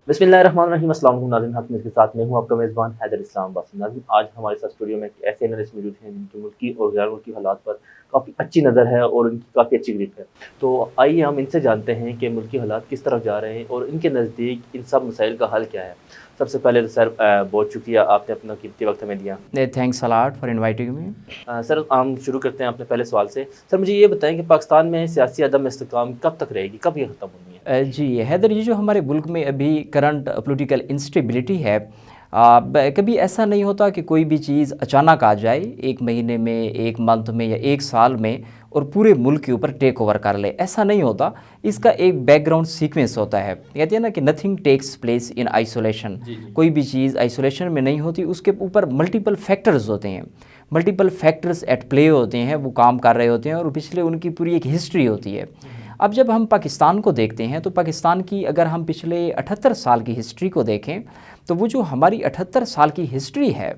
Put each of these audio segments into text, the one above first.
بسم اللہ الرحمن الرحیم۔ السلام علیکم ناظرین، حق کے ساتھ میں ہوں آپ کا میزبان حیدر اسلام باسی۔ ناظرین، آج ہمارے ساتھ اسٹوڈیو میں ایک ایسے انالسٹ موجود ہیں جن کی ملکی اور غیر ملکی حالات پر کافی اچھی نظر ہے اور ان کی کافی اچھی گرپ ہے۔ تو آئیے ہم ان سے جانتے ہیں کہ ملکی حالات کس طرف جا رہے ہیں اور ان کے نزدیک ان سب مسائل کا حل کیا ہے۔ سب سے پہلے تو سر بہت شکریہ، آپ نے اپنا قیمتی وقت ہمیں دیا۔ Thanks a lot for inviting me. Sir ہم شروع کرتے ہیں اپنے پہلے سوال سے۔ سر مجھے یہ بتائیں کہ پاکستان میں سیاسی عدم استحکام کب تک رہے گی، کب یہ ختم ہونی ہے؟ جی حیدر، یہ جو ہمارے ملک میں ابھی کرنٹ پولیٹیکل انسٹیبلٹی ہے، کبھی ایسا نہیں ہوتا کہ کوئی بھی چیز اچانک آ جائے ایک مہینے میں، ایک منتھ میں یا ایک سال میں اور پورے ملک کے اوپر ٹیک اوور کر لے۔ ایسا نہیں ہوتا، اس کا ایک بیک گراؤنڈ سیکوینس ہوتا ہے۔ کہتے ہیں نا کہ nothing takes place in isolation. کوئی بھی چیز آئسولیشن میں نہیں ہوتی، اس کے اوپر ملٹیپل فیکٹرز ہوتے ہیں، ملٹیپل فیکٹرز ایٹ پلے ہوتے ہیں، وہ کام کر رہے ہوتے ہیں اور پچھلے ان کی پوری ایک ہسٹری ہوتی ہے۔ اب جب ہم پاکستان کو دیکھتے ہیں تو پاکستان کی اگر ہم پچھلے 78 سال کی ہسٹری کو دیکھیں تو وہ جو ہماری 78 سال کی ہسٹری ہے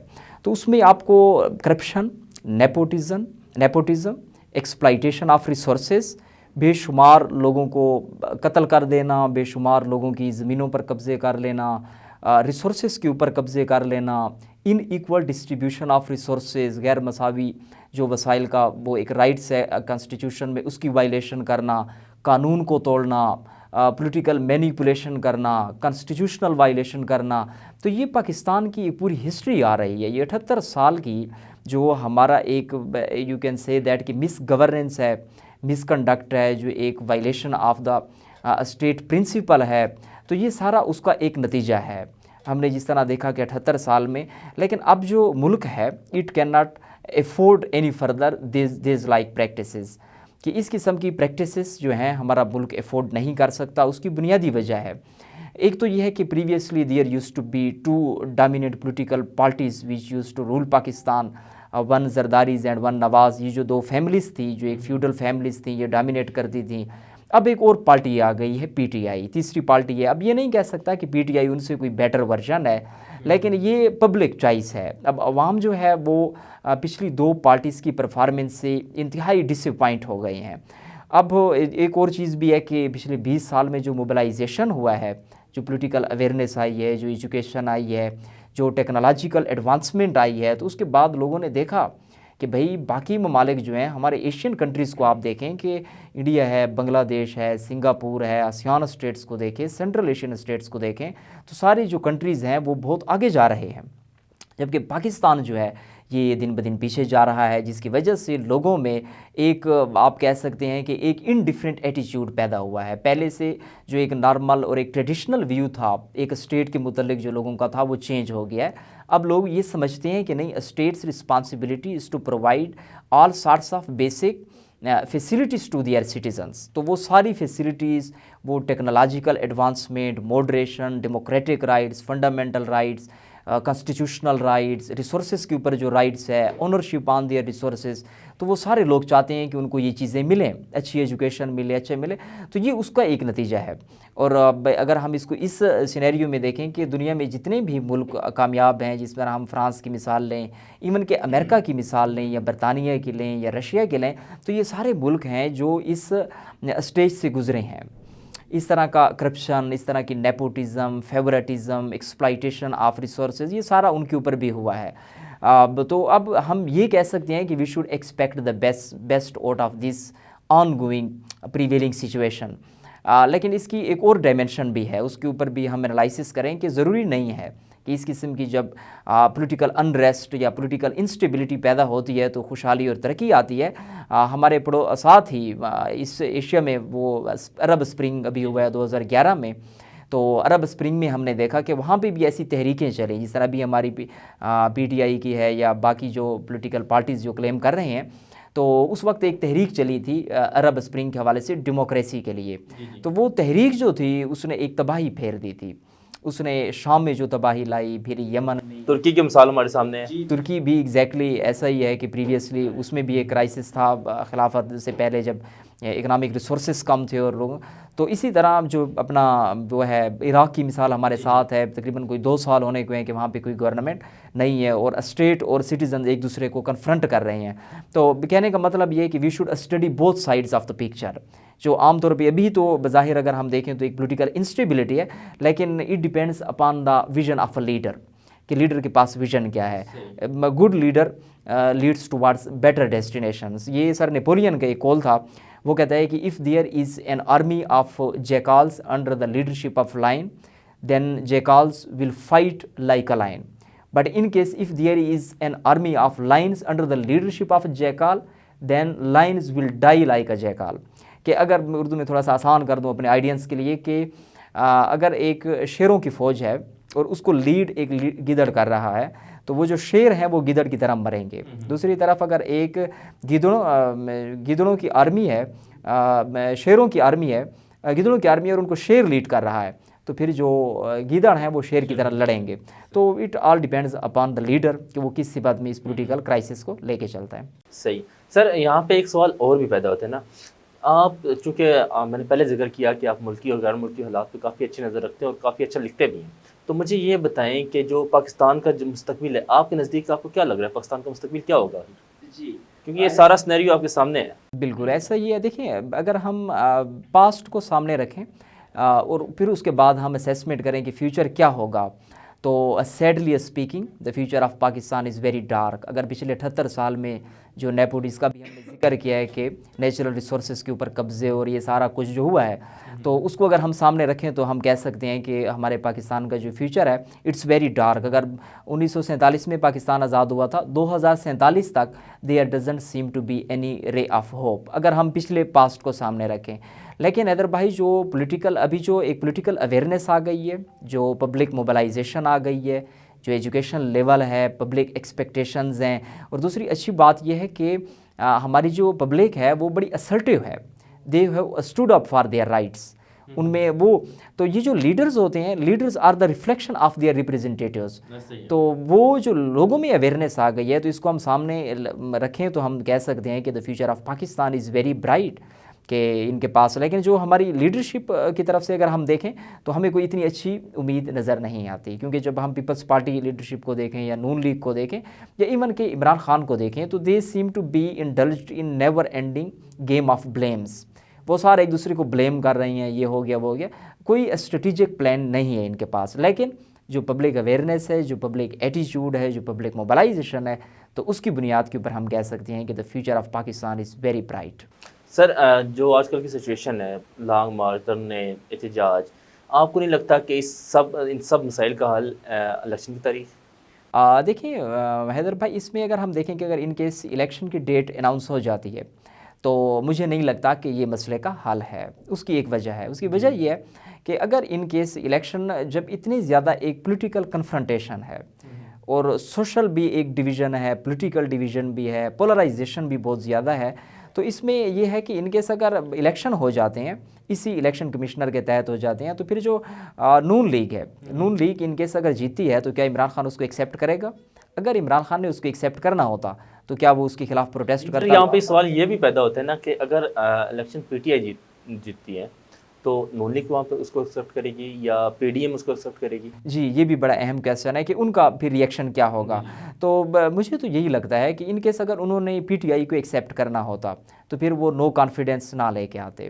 تو اس میں آپ کو corruption, nepotism, exploitation of resources, بے شمار لوگوں کو قتل کر دینا، بے شمار لوگوں کی زمینوں پر قبضے کر لینا، ریسورسز کے اوپر قبضے کر لینا، ان ایکول ڈسٹریبیوشن آف ریسورسز، غیر مساوی جو وسائل کا وہ ایک رائٹس ہے کانسٹیٹیوشن میں، اس کی وائلیشن کرنا، قانون کو توڑنا، پولیٹیکل مینیپولیشن کرنا، کانسٹیٹیوشنل وائلیشن کرنا۔ تو یہ پاکستان کی پوری ہسٹری آ رہی ہے، یہ 78 سال کی جو ہمارا ایک یو کین سے دیٹ کہ مس گورننس ہے، مس کنڈکٹ ہے، جو ایک violation of the state principle ہے، تو یہ سارا اس کا ایک نتیجہ ہے۔ ہم نے جس طرح دیکھا کہ 78 سال میں، لیکن اب جو ملک ہے it can not afford any further these like practices, کہ اس قسم کی پریکٹسز جو ہیں ہمارا ملک افورڈ نہیں کر سکتا۔ اس کی بنیادی وجہ ہے، ایک تو یہ ہے کہ previously there used to be two dominant political parties which used to rule Pakistan, one Zardaris and one Nawaz, یہ جو دو فیملیز تھیں، جو ایک فیوڈل فیملیز تھیں، یہ ڈومینیٹ کرتی تھیں۔ اب ایک اور پارٹی آ گئی ہے پی ٹی آئی، تیسری پارٹی ہے۔ اب یہ نہیں کہہ سکتا کہ پی ٹی آئی ان سے کوئی بیٹر ورژن ہے، لیکن یہ پبلک چوائس ہے۔ اب عوام جو ہے وہ پچھلی دو پارٹیز کی پرفارمنس سے انتہائی ڈس اپوائنٹ ہو گئے ہیں۔ اب ایک اور چیز بھی ہے کہ پچھلے 20 سال میں جو موبلائزیشن ہوا ہے، جو پولیٹیکل اویئرنیس آئی ہے، جو ایجوکیشن آئی ہے، جو ٹیکنالوجیکل ایڈوانسمنٹ آئی ہے، تو اس کے بعد لوگوں نے دیکھا کہ بھئی باقی ممالک جو ہیں، ہمارے ایشین کنٹریز کو آپ دیکھیں کہ انڈیا ہے، بنگلہ دیش ہے، سنگاپور ہے، آسیان اسٹیٹس کو دیکھیں، سینٹرل ایشین اسٹیٹس کو دیکھیں، تو ساری جو کنٹریز ہیں وہ بہت آگے جا رہے ہیں، جبکہ پاکستان جو ہے یہ دن بدن پیچھے جا رہا ہے، جس کی وجہ سے لوگوں میں ایک آپ کہہ سکتے ہیں کہ ایک انڈیفرنٹ ایٹیچیوڈ پیدا ہوا ہے۔ پہلے سے جو ایک نارمل اور ایک ٹریڈیشنل ویو تھا ایک اسٹیٹ کے متعلق جو لوگوں کا تھا، وہ چینج ہو گیا ہے۔ اب لوگ یہ سمجھتے ہیں کہ نہیں، state's responsibility is to provide all sorts of basic facilities to their citizens. تو وہ ساری فیسلٹیز، وہ technological advancement, moderation, democratic rights, fundamental rights, constitutional rights, resources کے اوپر جو رائٹس ہے، اونرشپ آن دیئر ریسورسز، تو وہ سارے لوگ چاہتے ہیں کہ ان کو یہ چیزیں ملیں، اچھی ایجوکیشن ملے، اچھے ملے۔ تو یہ اس کا ایک نتیجہ ہے۔ اور اگر ہم اس کو اس سینیریو میں دیکھیں کہ دنیا میں جتنے بھی ملک کامیاب ہیں، جس طرح ہم فرانس کی مثال لیں، ایون کہ امریکہ کی مثال لیں، یا برطانیہ کی لیں، یا رشیا کی لیں، تو یہ سارے ملک ہیں جو اس اسٹیج سے گزرے ہیں۔ اس طرح کا کرپشن، اس طرح کی nepotism, favouritism, exploitation of resources, یہ سارا ان کے اوپر بھی ہوا ہے۔ تو اب ہم یہ کہہ سکتے ہیں کہ we should expect the best out of this ongoing prevailing situation. لیکن اس کی ایک اور ڈائمنشن بھی ہے، اس کے اوپر بھی ہم انالائسس کریں کہ ضروری نہیں ہے کہ اس قسم کی جب پولیٹیکل انریسٹ یا پولیٹیکل انسٹیبلٹی پیدا ہوتی ہے تو خوشحالی اور ترقی آتی ہے۔ ہمارے ساتھ ہی اس ایشیا میں وہ عرب اسپرنگ ابھی ہوا ہے 2011 میں، تو عرب اسپرنگ میں ہم نے دیکھا کہ وہاں پہ بھی ایسی تحریکیں چلیں، جس طرح بھی ہماری پی ٹی آئی کی ہے یا باقی جو پولیٹیکل پارٹیز جو کلیم کر رہے ہیں۔ تو اس وقت ایک تحریک چلی تھی عرب اسپرنگ کے حوالے سے ڈیموکریسی کے لیے، تو وہ تحریک جو تھی اس نے ایک تباہی پھیر دی تھی، اس نے شام میں جو تباہی لائی، پھر یمن میں، ترکی کی مثال ہمارے سامنے ہے۔ ترکی بھی ایگزیکٹلی ایسا ہی ہے کہ پریویسلی اس میں بھی ایک کرائسس تھا خلافت سے پہلے، جب اکنامک ریسورسز کم تھے اور لوگ. تو اسی طرح جو اپنا وہ ہے عراق کی مثال ہمارے ساتھ ہے, تقریباً کوئی 2 سال ہونے کو ہیں کہ وہاں پہ کوئی گورنمنٹ نہیں ہے اور اسٹیٹ اور سٹیزنز ایک دوسرے کو کنفرنٹ کر رہے ہیں. تو کہنے کا مطلب یہ ہے کہ we should study both sides of the picture. جو عام طور پہ ابھی تو بظاہر اگر ہم دیکھیں تو ایک پولیٹیکل انسٹیبلٹی ہے, لیکن it depends upon the vision of a leader, کہ لیڈر کے پاس ویژن کیا ہے. Good leader leads towards better destinations. یہ سر نیپولین کا ایک کال تھا, وہ کہتا ہے کہ if there is an army of jackals under the leadership of lion then jackals will fight like a lion, but in case if there is an army of lions under the leadership of jackal then lions will die like a jackal. کہ اگر اردو میں تھوڑا سا آسان کر دوں اپنے آئیڈینس کے لیے, کہ اگر ایک شیروں کی فوج ہے اور اس کو لیڈ ایک گیدڑ کر رہا ہے, تو وہ جو شیر ہیں وہ گیدڑ کی طرح مریں گے. دوسری طرف اگر ایک گیدڑوں کی آرمی ہے, شیروں کی آرمی ہے, گیدڑوں کی آرمی ہے اور ان کو شیر لیڈ کر رہا ہے, تو پھر جو گیدڑ ہیں وہ شیر کی طرح لڑیں گے. تو it all depends upon the leader کہ وہ کس صفت میں اس پولیٹیکل کرائسس کو لے کے چلتا ہے. صحیح. سر یہاں پہ ایک سوال اور بھی پیدا ہوتا ہے نا, آپ چونکہ میں نے پہلے ذکر کیا کہ آپ ملکی اور غیر ملکی حالات پہ کافی اچھی نظر رکھتے ہیں اور کافی اچھا لکھتے بھی ہیں, تو مجھے یہ بتائیں کہ جو پاکستان کا جو مستقبل ہے آپ کے نزدیک آپ کو کیا لگ رہا ہے, پاکستان کا مستقبل کیا ہوگا؟ جی, کیونکہ یہ سارا سینیریو آپ کے سامنے ہے. بالکل ایسا ہی ہے. دیکھیں اگر ہم پاسٹ کو سامنے رکھیں اور پھر اس کے بعد ہم اسیسمنٹ کریں کہ فیوچر کیا ہوگا, تو sadly speaking the future of Pakistan is very dark. اگر پچھلے 78 سال میں جو نیپوٹیز کا بھی ہم نے ذکر کیا ہے کہ نیچرل ریسورسز کے اوپر قبضے اور یہ سارا کچھ جو ہوا ہے, تو اس کو اگر ہم سامنے رکھیں تو ہم کہہ سکتے ہیں کہ ہمارے پاکستان کا جو فیوچر ہے اٹس ویری ڈارک. اگر 1947 میں پاکستان آزاد ہوا تھا, 2047 تک there doesn't seem to be any ray of hope, اگر ہم پچھلے پاسٹ کو سامنے رکھیں. لیکن حیدر بھائی جو پولیٹیکل ابھی جو ایک پولیٹیکل اویئرنیس آ گئی ہے, جو پبلک موبلائزیشن آ گئی ہے, جو ایجوکیشن لیول ہے, پبلک ایکسپیکٹیشنز ہیں, اور دوسری اچھی بات یہ ہے کہ ہماری جو پبلک ہے وہ بڑی اسرٹیو ہے, they have stood up for their rights. ان میں وہ تو یہ جو لیڈرز ہوتے ہیں, leaders are the reflection of their representatives. تو وہ جو لوگوں میں اویئرنیس آ گئی ہے, تو اس کو ہم سامنے رکھیں تو ہم کہہ سکتے ہیں کہ the future of Pakistan is very bright, کہ ان کے پاس. لیکن جو ہماری لیڈرشپ کی طرف سے اگر ہم دیکھیں تو ہمیں کوئی اتنی اچھی امید نظر نہیں آتی, کیونکہ جب ہم پیپلز پارٹی لیڈرشپ کو دیکھیں یا نون لیگ کو دیکھیں یا ایون کہ عمران خان کو دیکھیں, تو they seem to be indulged in never ending game of blames. وہ سارے ایک دوسرے کو بلیم کر رہی ہیں, یہ ہو گیا وہ ہو گیا, کوئی اسٹریٹجک پلان نہیں ہے ان کے پاس. لیکن جو پبلک اویئرنیس ہے, جو پبلک ایٹیچیوڈ ہے, جو پبلک موبلائزیشن ہے, تو اس کی بنیاد کے اوپر ہم کہہ سکتے ہیں کہ the future of Pakistan is very bright. Sir جو آج کل کی سچویشن ہے, لانگ مارچ, دھرنے, احتجاج, آپ کو نہیں لگتا کہ ان سب مسائل کا حل الیکشن کی تاریخ؟ دیکھیں حیدر بھائی, اس میں اگر ہم دیکھیں کہ اگر ان کیس الیکشن کی ڈیٹ اناؤنس ہو جاتی ہے تو مجھے نہیں لگتا کہ یہ مسئلے کا حل ہے. اس کی ایک وجہ ہے, اس کی وجہ یہ ہے کہ اگر ان کیس الیکشن جب اتنی زیادہ ایک پولیٹیکل کنفرنٹیشن ہے اور سوشل بھی ایک ڈویژن ہے, پولیٹیکل ڈویژن بھی ہے, پولرائزیشن بھی بہت زیادہ ہے, تو اس میں یہ ہے کہ ان کیس اگر الیکشن ہو جاتے ہیں, اسی الیکشن کمشنر کے تحت ہو جاتے ہیں, تو پھر جو نون لیگ ہے, نون لیگ ان کیس اگر جیتی ہے تو کیا عمران خان اس کو ایکسیپٹ کرے گا؟ اگر عمران خان نے اس کو ایکسیپٹ کرنا ہوتا تو کیا وہ اس کے خلاف پروٹیسٹ کرتا؟ یہاں پہ سوال یہ بھی پیدا ہوتا ہے نا کہ اگر الیکشن پی ٹی آئی جیتتی ہے تو نون لیگ وہاں پہ اس کو ایکسیپٹ کرے گی یا پی ڈی ایم اس کو ایکسیپٹ کرے گی؟ جی, یہ بھی بڑا اہم کویسچن ہے کہ ان کا پھر ریئیکشن کیا ہوگا. تو مجھے تو یہی لگتا ہے کہ ان کیس اگر انہوں نے پی ٹی آئی کو ایکسیپٹ کرنا ہوتا تو پھر وہ نو کانفیڈنس نہ لے کے آتے,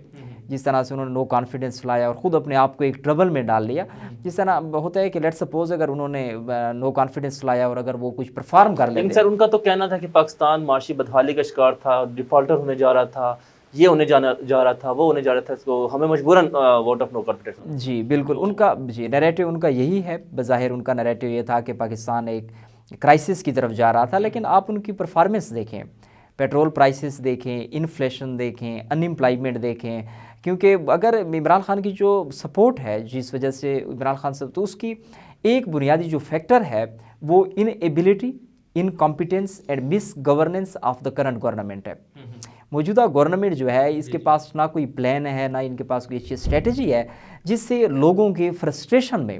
جس طرح سے انہوں نے نو کانفیڈنس لایا اور خود اپنے آپ کو ایک ٹربل میں ڈال لیا. جس طرح ہوتا ہے کہ لیٹ سپوز اگر انہوں نے نو کانفیڈنس لایا اور اگر وہ کچھ پرفارم کر لیتے. سر ان کا تو کہنا تھا کہ پاکستان معاشی بدحالی کا شکار تھا, ڈیفالٹر ہونے جا رہا تھا, یہ ہونے جا رہا تھا, وہ ہونے جا رہا تھا, اس کو ہمیں مجبوراً ووٹ آف نو کانفیڈنس. جی بالکل, ان کا نیریٹو ان کا یہی ہے. بظاہر ان کا نیریٹو یہ تھا کہ پاکستان ایک کرائسس کی طرف جا رہا تھا, لیکن آپ ان کی پرفارمنس دیکھیں, پیٹرول پرائسز دیکھیں, انفلیشن دیکھیں, ان امپلائمنٹ دیکھیں, کیونکہ اگر عمران خان کی جو سپورٹ ہے جس وجہ سے عمران خان سے, تو اس کی ایک بنیادی جو فیکٹر ہے وہ inability, incompetence and misgovernance of the current government ہے. موجودہ گورنمنٹ جو ہے اس کے پاس نہ کوئی پلان ہے, نہ ان کے پاس کوئی اچھی اسٹریٹجی ہے جس سے لوگوں کے فرسٹریشن میں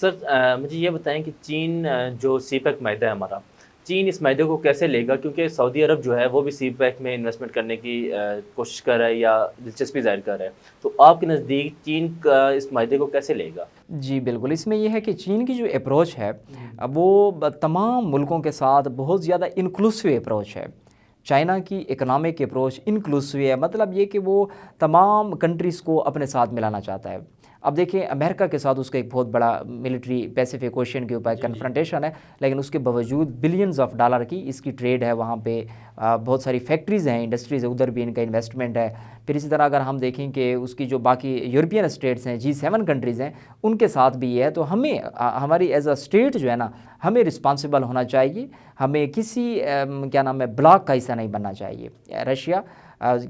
سر مجھے یہ بتائیں کہ چین جو سی پیک معاہدہ ہے ہمارا، چین اس معاہدے کو کیسے لے گا؟ کیونکہ سعودی عرب جو ہے وہ بھی سی پیک میں انویسٹمنٹ کرنے کی کوشش کر رہا ہے یا دلچسپی ظاہر کر رہا ہے، تو آپ کے نزدیک چین کا اس معاہدے کو کیسے لے گا؟ جی بالکل، اس میں یہ ہے کہ چین کی جو اپروچ ہے وہ تمام ملکوں کے ساتھ بہت زیادہ انکلوسیو اپروچ ہے۔ چائنا کی اکنامک اپروچ انکلوسیو ہے، مطلب یہ کہ وہ تمام کنٹریز کو اپنے ساتھ ملانا چاہتا ہے۔ اب دیکھیں امریکہ کے ساتھ اس کا ایک بہت بڑا ملٹری پیسیفک اوشین کے اوپر کنفرنٹیشن ہے، لیکن اس کے باوجود بلینز آف ڈالر کی اس کی ٹریڈ ہے وہاں پہ، بہت ساری فیکٹریز ہیں، انڈسٹریز ہیں، ادھر بھی ان کا انویسٹمنٹ ہے۔ پھر اسی طرح اگر ہم دیکھیں کہ اس کی جو باقی یورپین اسٹیٹس ہیں، G7 کنٹریز ہیں، ان کے ساتھ بھی یہ ہے، تو ہمیں ہماری ایز اے اسٹیٹ جو ہے نا، ہمیں رسپانسبل ہونا چاہیے، ہمیں کسی کیا نام ہے بلاک کا حصہ نہیں بننا چاہیے۔ رشیا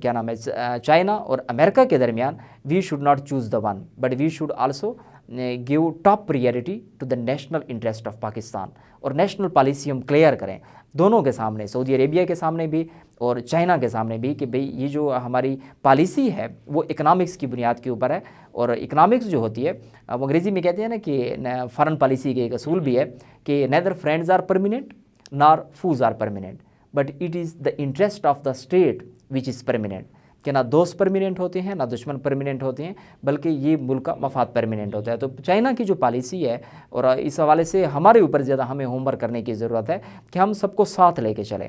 کیا نام ہے چائنا اور امریکہ کے درمیان we should not choose the one but we should also give top priority to the national interest of Pakistan, اور نیشنل پالیسی ہم کلیئر کریں دونوں کے سامنے، سعودی عربیہ کے سامنے بھی اور چائنا کے سامنے بھی، کہ بھئی یہ جو ہماری پالیسی ہے وہ اکنامکس کی بنیاد کے اوپر ہے، اور اکنامکس جو ہوتی ہے وہ انگریزی میں کہتے ہیں نا کہ فارن پالیسی کے ایک اصول بھی ہے کہ neither friends are permanent nor foes are permanent but it is the interest of the state which is permanent, کہ نہ دوست پرمیننٹ ہوتے ہیں نہ دشمن پرمیننٹ ہوتے ہیں، بلکہ یہ ملک کا مفاد پرمیننٹ ہوتا ہے۔ تو چائنا کی جو پالیسی ہے، اور اس حوالے سے ہمارے اوپر زیادہ ہمیں ہوم ورک کرنے کی ضرورت ہے کہ ہم سب کو ساتھ لے کے چلیں۔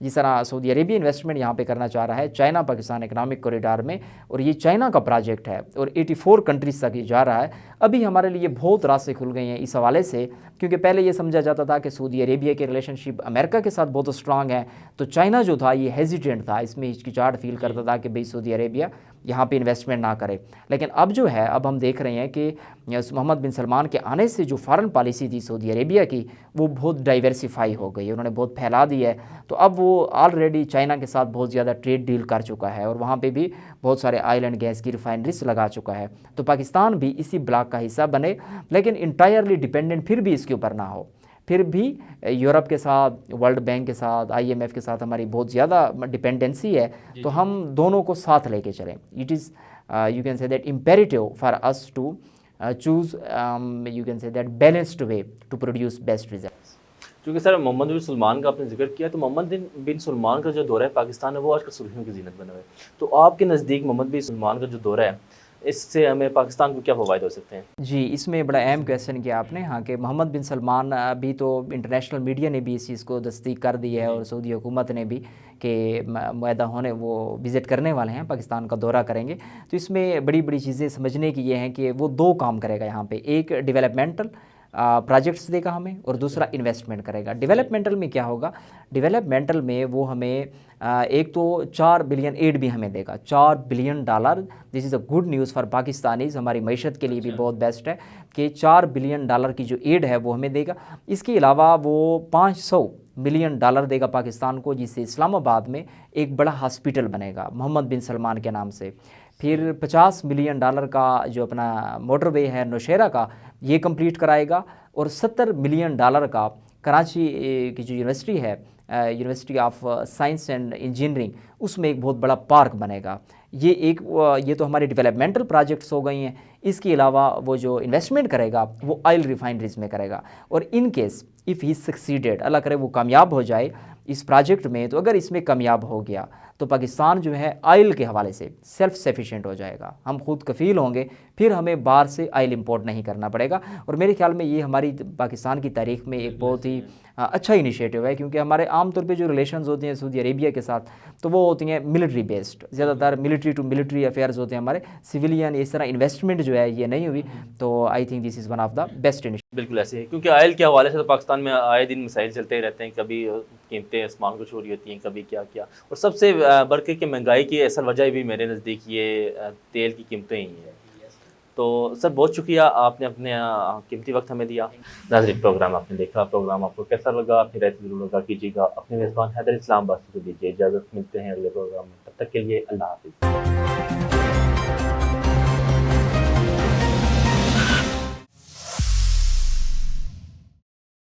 جس طرح سعودی عربیہ انویسٹمنٹ یہاں پہ کرنا چاہ رہا ہے چائنا پاکستان اکنامک کوریڈور میں، اور یہ چائنا کا پروجیکٹ ہے اور 84 کنٹریز تک یہ جا رہا ہے، ابھی ہمارے لیے بہت راستے کھل گئے ہیں اس حوالے سے، کیونکہ پہلے یہ سمجھا جاتا تھا کہ سعودی عربیہ کے ریلیشن شپ امریکہ کے ساتھ بہت اسٹرانگ ہے، تو چائنا جو تھا یہ ہیزیٹینٹ تھا، اس میں ہچکچاہٹ فیل کرتا تھا کہ بھئی سعودی عربیہ یہاں پہ انویسٹمنٹ نہ کرے۔ لیکن اب جو ہے، اب ہم دیکھ رہے ہیں کہ محمد بن سلمان کے آنے سے جو فارن پالیسی تھی سعودی عربیہ کی، وہ بہت ڈائیورسیفائی ہو گئی، انہوں نے بہت پھیلا دی ہے، تو اب وہ آلریڈی چائنا کے ساتھ بہت زیادہ ٹریڈ ڈیل کر چکا ہے، اور وہاں پہ بھی بہت سارے آئل اینڈ گیس کی ریفائنریز لگا چکا ہے، تو پاکستان بھی اسی بلاک کا حصہ بنے، لیکن انٹائرلی ڈیپینڈنٹ پھر بھی اس کے اوپر نہ ہو۔ پھر بھی یورپ کے ساتھ، ورلڈ بینک کے ساتھ، IMF کے ساتھ ہماری بہت زیادہ ڈیپینڈنسی ہے، تو ہم دونوں کو ساتھ لے کے چلیں۔ It is you can say that imperative for us to choose you can say that balanced way to produce best results. کیونکہ سر محمد بن سلمان کا آپ نے ذکر کیا، تو محمد بن سلمان کا جو دورہ ہے پاکستان ہے وہ آج کل سرخیوں کی زینت بنا ہوا ہے، تو آپ کے نزدیک محمد بن سلمان کا جو دورہ ہے اس سے ہمیں پاکستان کو کیا فوائد ہو سکتے ہیں؟ جی، اس میں بڑا اہم کویسچن کیا آپ نے، ہاں، کہ محمد بن سلمان بھی تو انٹرنیشنل میڈیا نے بھی اس چیز کو تصدیق کر دی ہے، اور سعودی حکومت نے بھی، کہ معاہدہ ہونے وہ وزٹ کرنے والے ہیں، پاکستان کا دورہ کریں گے، تو اس میں بڑی بڑی چیزیں سمجھنے کی یہ ہیں کہ وہ دو کام کرے گا یہاں پہ، ایک ڈیولپمنٹل پروجیکٹس دے گا ہمیں، اور دوسرا انویسٹمنٹ کرے گا۔ ڈیولپمنٹل میں کیا ہوگا؟ ڈیولپمنٹل میں وہ ہمیں ایک تو 4 بلین ایڈ بھی ہمیں دے گا، $4 billion. This is a good news for Pakistanis, ہماری معیشت کے لیے بھی بہت بیسٹ ہے کہ $4 بلین کی جو ایڈ ہے وہ ہمیں دے گا۔ اس کے علاوہ وہ $500 ملین دے گا پاکستان کو، جس سے اسلام آباد میں ایک بڑا ہاسپٹل بنے گا محمد بن سلمان کے نام سے۔ پھر $50 ملین کا جو اپنا موٹر وے ہے نوشہرہ کا، یہ کمپلیٹ کرائے گا، اور $70 ملین کا کراچی کی جو یونیورسٹی ہے، university of science and engineering, اس میں ایک بہت بڑا پارک بنے گا۔ یہ تو ہمارے ڈیولپمنٹل پروجیکٹس ہو گئی ہیں۔ اس کے علاوہ وہ جو انویسٹمنٹ کرے گا وہ آئل ریفائنریز میں کرے گا، اور in case if he succeeded, اللہ کرے وہ کامیاب ہو جائے اس پروجیکٹ میں، تو اگر اس میں کامیاب ہو گیا تو پاکستان جو ہے آئل کے حوالے سے سیلف سفیشینٹ ہو جائے گا، ہم خود کفیل ہوں گے، پھر ہمیں باہر سے آئل امپورٹ نہیں کرنا پڑے گا۔ اور میرے خیال میں یہ ہماری پاکستان کی تاریخ میں ایک بہت ہی اچھا انیشیٹو ہے، کیونکہ ہمارے عام طور پہ جو ریلیشنز ہوتے ہیں سعودی عربیہ کے ساتھ، تو وہ ہوتی ہیں ملٹری بیسڈ، زیادہ تر ملٹری ٹو ملٹری افیئرز ہوتے ہیں ہمارے، سویلین اس طرح انویسٹمنٹ جو ہے یہ نہیں ہوئی، تو I think this is one of the best initiative. بالکل ایسے ہے، کیونکہ آئل کے حوالے سے تو پاکستان میں آئے دن مسائل چلتے ہی رہتے ہیں، کبھی قیمتیں آسمان کو چھو رہی ہوتی ہیں، کبھی کیا، اور سب سے بڑھ کے مہنگائی کی اصل وجہ بھی میرے نزدیک یہ تیل کی قیمتیں ہی ہیں۔ تو سر بہت شکریہ، آپ نے اپنے قیمتی وقت ہمیں دیا۔ ناظرین، پروگرام آپ نے دیکھا، پروگرام آپ کو کیسا لگا؟ اپنی رائے ضرور لگا کیجیے گا۔ اپنے میزبان حیدر اسلام آبادی کو دیجیے اجازت، ملتے ہیں اگلے پروگرام میں، تب تک کے لیے اللہ حافظ۔